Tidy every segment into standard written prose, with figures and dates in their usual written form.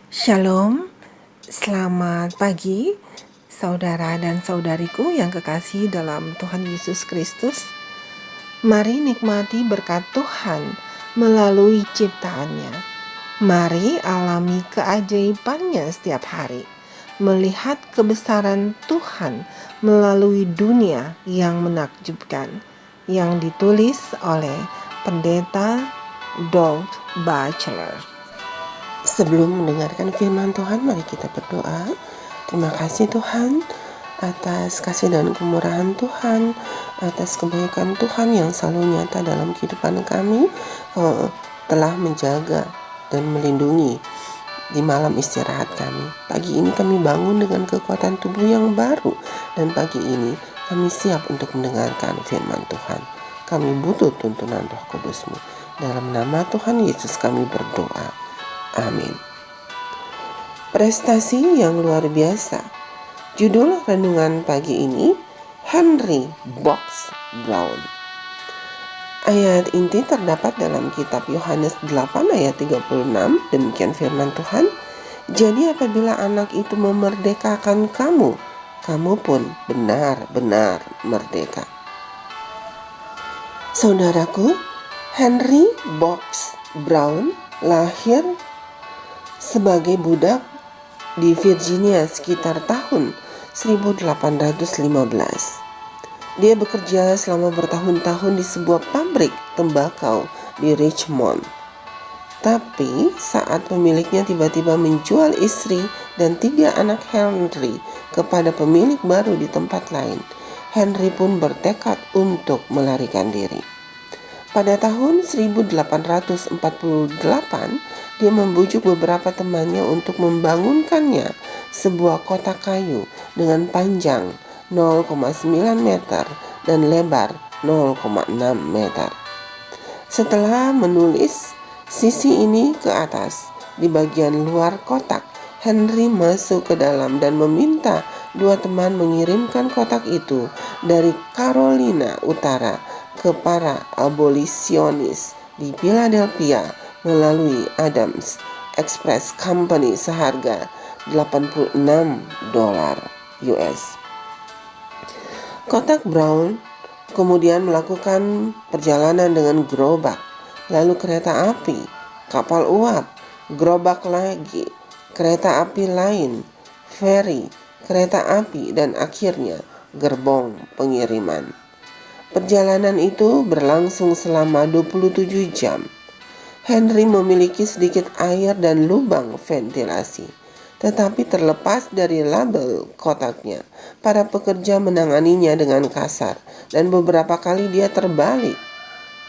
Shalom, selamat pagi saudara dan saudariku yang kekasih dalam Tuhan Yesus Kristus. Mari nikmati berkat Tuhan melalui ciptaannya. Mari alami keajaibannya setiap hari. Melihat kebesaran Tuhan melalui dunia yang menakjubkan. Yang ditulis oleh Pendeta Doug Batchelor. Sebelum mendengarkan firman Tuhan, mari kita berdoa. Terima kasih Tuhan atas kasih dan kemurahan Tuhan, atas kebaikan Tuhan yang selalu nyata dalam kehidupan kami. Kau telah menjaga dan melindungi di malam istirahat kami. Pagi ini kami bangun dengan kekuatan tubuh yang baru, dan pagi ini kami siap untuk mendengarkan firman Tuhan. Kami butuh tuntunan Roh Kudus-Mu. Dalam nama Tuhan Yesus kami berdoa. Amin. Prestasi yang luar biasa. Judul renungan pagi ini, Henry Box Brown. Ayat inti terdapat dalam kitab Yohanes 8 ayat 36. Demikian firman Tuhan. Jadi apabila anak itu memerdekakan kamu, kamu pun benar-benar merdeka. Saudaraku, Henry Box Brown lahir sebagai budak di Virginia sekitar tahun 1815. Dia bekerja selama bertahun-tahun di sebuah pabrik tembakau di Richmond. Tapi saat pemiliknya tiba-tiba menjual istri dan 3 anak Henry kepada pemilik baru di tempat lain, Henry pun bertekad untuk melarikan diri. Pada tahun 1848, dia membujuk beberapa temannya untuk membangunkannya sebuah kotak kayu dengan panjang 0,9 meter dan lebar 0,6 meter. Setelah menulis sisi ini ke atas, di bagian luar kotak, Henry masuk ke dalam dan meminta 2 teman mengirimkan kotak itu dari Carolina Utara ke para abolisionis di Philadelphia melalui Adams Express Company seharga $86 US. Kotak Brown kemudian melakukan perjalanan dengan gerobak, lalu kereta api, kapal uap, gerobak lagi, kereta api lain, feri, kereta api, dan akhirnya gerbong pengiriman. Perjalanan itu berlangsung selama 27 jam. Henry memiliki sedikit air dan lubang ventilasi. Tetapi terlepas dari label kotaknya, para pekerja menanganinya dengan kasar dan beberapa kali dia terbalik.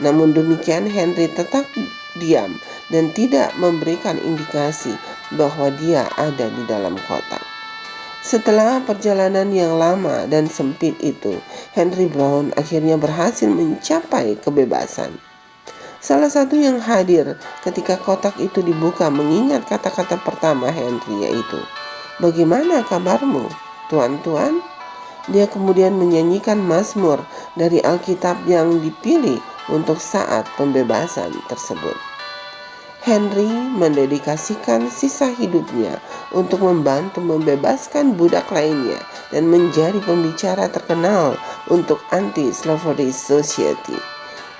Namun demikian Henry tetap diam dan tidak memberikan indikasi bahwa dia ada di dalam kotak. Setelah perjalanan yang lama dan sempit itu, Henry Brown akhirnya berhasil mencapai kebebasan. Salah satu yang hadir ketika kotak itu dibuka mengingat kata-kata pertama Henry, yaitu, "Bagaimana kabarmu, tuan-tuan?" Dia kemudian menyanyikan mazmur dari Alkitab yang dipilih untuk saat pembebasan tersebut. Henry mendedikasikan sisa hidupnya untuk membantu membebaskan budak lainnya dan menjadi pembicara terkenal untuk Anti-Slavery Society.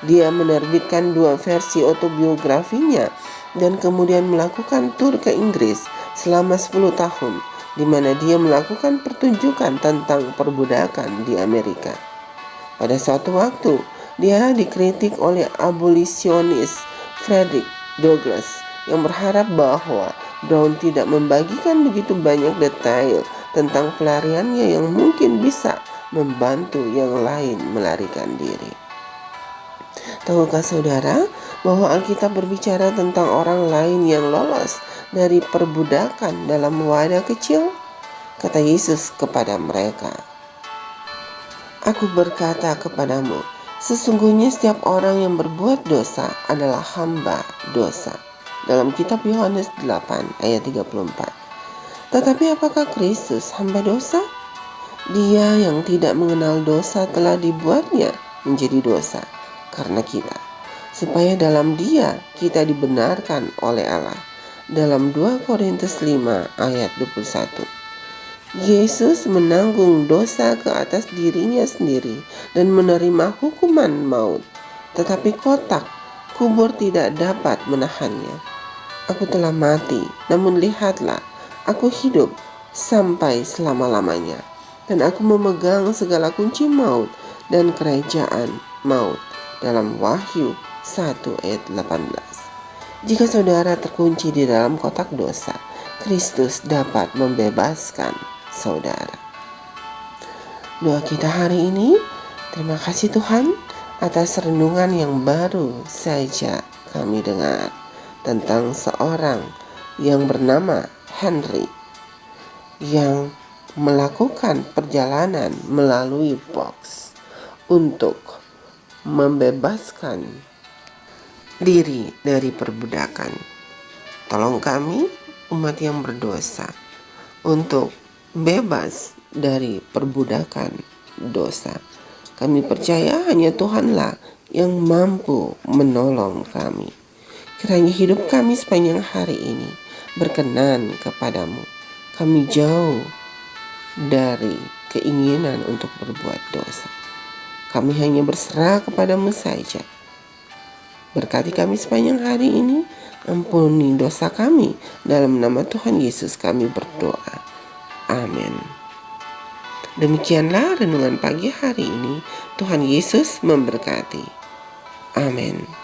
Dia menerbitkan 2 versi autobiografinya dan kemudian melakukan tur ke Inggris selama 10 tahun, di mana dia melakukan pertunjukan tentang perbudakan di Amerika. Pada suatu waktu, dia dikritik oleh abolisionis Frederick Douglass yang berharap bahwa Brown tidak membagikan begitu banyak detail tentang pelariannya yang mungkin bisa membantu yang lain melarikan diri. Tahukah saudara bahwa Alkitab berbicara tentang orang lain yang lolos dari perbudakan dalam wadah kecil? Kata Yesus kepada mereka, "Aku berkata kepadamu, sesungguhnya setiap orang yang berbuat dosa adalah hamba dosa." Dalam kitab Yohanes 8 ayat 34. Tetapi apakah Kristus hamba dosa? Dia yang tidak mengenal dosa telah dibuatnya menjadi dosa karena kita, supaya dalam Dia kita dibenarkan oleh Allah. dalam 2 Korintus 5 ayat 21. Yesus menanggung dosa ke atas dirinya sendiri dan menerima hukuman maut. Tetapi kotak kubur tidak dapat menahannya. Aku telah mati, namun lihatlah, aku hidup sampai selama-lamanya. Dan aku memegang segala kunci maut dan kerajaan maut. Dalam Wahyu 1 ayat 18. Jika saudara terkunci di dalam kotak dosa, Kristus dapat membebaskan saudara. Doa kita hari ini, terima kasih Tuhan atas renungan yang baru saja kami dengar tentang seorang yang bernama Henry yang melakukan perjalanan melalui box untuk membebaskan diri dari perbudakan. Tolong kami, umat yang berdosa, untuk bebas dari perbudakan dosa. Kami percaya hanya Tuhanlah yang mampu menolong kami. Kiranya hidup kami sepanjang hari ini berkenan kepadamu. Kami jauh dari keinginan untuk berbuat dosa. Kami hanya berserah kepadamu saja. Berkati kami sepanjang hari ini. Ampuni dosa kami. Dalam nama Tuhan Yesus kami berdoa. Amin. Demikianlah renungan pagi hari ini. Tuhan Yesus memberkati. Amin.